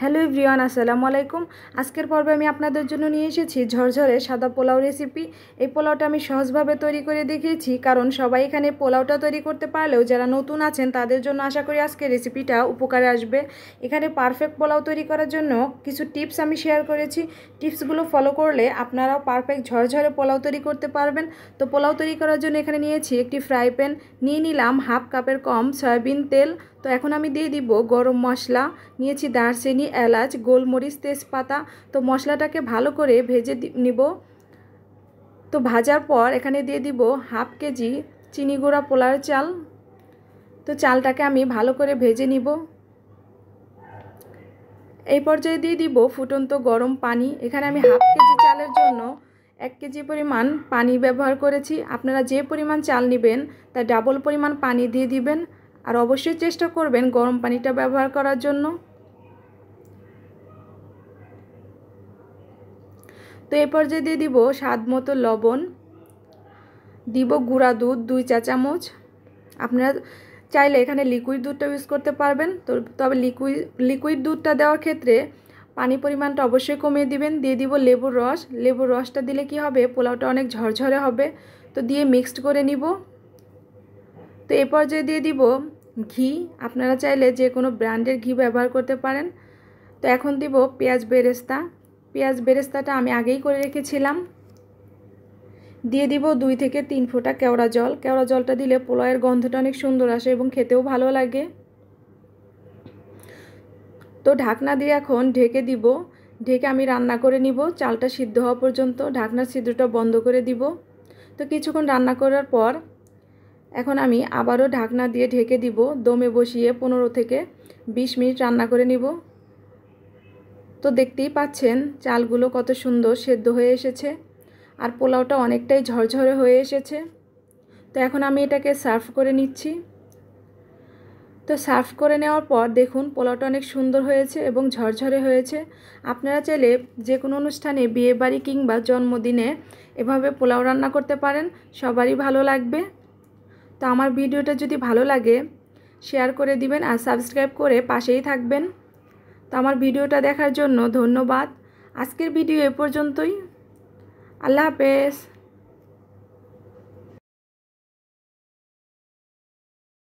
Hello everyone, আসসালামু আলাইকুম। আজকের পর্বে আমি আপনাদের জন্য নিয়ে এসেছি ঝরঝরে সাদা পোলাও রেসিপি। এই পোলাওটা আমি সহজভাবে তৈরি করে দেখিয়েছি, কারণ সবাই এখানে পোলাওটা তৈরি করতে পারলেও যারা নতুন আছেন তাদের জন্য আশা করি আজকের রেসিপিটা উপকারে আসবে। এখানে পারফেক্ট পোলাও তৈরি করার জন্য কিছু টিপস আমি শেয়ার করেছি। টিপসগুলো ফলো করলে আপনারাও পারফেক্ট ঝরঝরে পোলাও তৈরি করতে পারবেন। তো পোলাও তৈরি করার জন্য এখানে নিয়েছি একটি ফ্রাই প্যান, নিয়ে নিলাম হাফ কাপের কম সয়াবিন তেল। তো এখন আমি দিয়ে দিব গরম মশলা, নিয়েছি দারচিনি, এলাচ, গোলমরিচ, তেজপাতা। তো মশলাটাকে ভালো করে ভেজে নিব। তো ভাজার পর এখানে দিয়ে দিব হাফ কেজি চিনি গুঁড়া পোলার চাল। তো চালটাকে আমি ভালো করে ভেজে নিব। এই পর্যায়ে দিয়ে দিব ফুটন্ত গরম পানি। এখানে আমি হাফ কেজি চালের জন্য 1 কেজি পরিমাণ পানি ব্যবহার করেছি। আপনারা যে পরিমাণ চাল নেবেন তার ডাবল পরিমাণ পানি দিয়ে দিবেন, আর অবশ্যই চেষ্টা করবেন গরম পানিটা ব্যবহার করার জন্য। তো এই পর্যায়ে দিয়ে দিব স্বাদ মতো লবণ, দিব গুঁড়া দুধ 2 চা চামচ। আপনারা চাইলে এখানে লিকুইড দুধটা ইউজ করতে পারবেন, তবে লিকুইড দুধটা দেওয়ার ক্ষেত্রে পানি পরিমাণটা অবশ্যই কমিয়ে দিবেন। দিয়ে দিব লেবুর রস। লেবুর রসটা দিলে কি হবে, পোলাওটা অনেক ঝরঝরে হবে। তো দিয়ে মিক্সড করে নিব। তো এই পর্যায়ে দিয়ে দিব ঘি। আপনারা চাইলে যে কোনো ব্র্যান্ডের ঘি ব্যবহার করতে পারেন। তো এখন দিব পেঁয়াজ বেরেস্তা। পেঁয়াজ বেরেস্তাটা আমি আগেই করে রেখেছিলাম। দিয়ে দিব 2 থেকে 3 ফোঁটা কেওড়া জল। কেওড়া জলটা দিলে পোলাওয়ের গন্ধটা অনেক সুন্দর আসে এবং খেতেও ভালো লাগে। তো ঢাকনা দিয়ে এখন ঢেকে দিব। ঢেকে আমি রান্না করে নিব চালটা সিদ্ধ হওয়া পর্যন্ত। ঢাকনার ছিদ্রটা বন্ধ করে দিব। তো কিছুক্ষণ রান্না করার পর এখন আমি আবারও ঢাকনা দিয়ে ঢেকে দিব। দমে বসিয়ে 15 থেকে 20 মিনিট রান্না করে নিব। তো দেখতেই পাচ্ছেন চালগুলো কত সুন্দর সেদ্ধ হয়ে এসেছে, আর পোলাওটা অনেকটাই ঝরঝরে হয়ে এসেছে। তো এখন আমি এটাকে সার্ভ করে নিচ্ছি। তো সার্ভ করে নেওয়ার পর দেখুন পোলাওটা অনেক সুন্দর হয়েছে এবং ঝরঝরে হয়েছে। আপনারা চাইলে যে কোনো অনুষ্ঠানে, বিয়েবাড়ি কিংবা জন্মদিনে এভাবে পোলাও রান্না করতে পারেন, সবারই ভালো লাগবে। তো আমার ভিডিওটা যদি ভালো লাগে শেয়ার করে দিবেন আর সাবস্ক্রাইব করে পাশেই থাকবেন। তো আমার ভিডিওটা দেখার জন্য ধন্যবাদ। আজকের ভিডিও এ পর্যন্তই। আল্লাহ হাফেজ।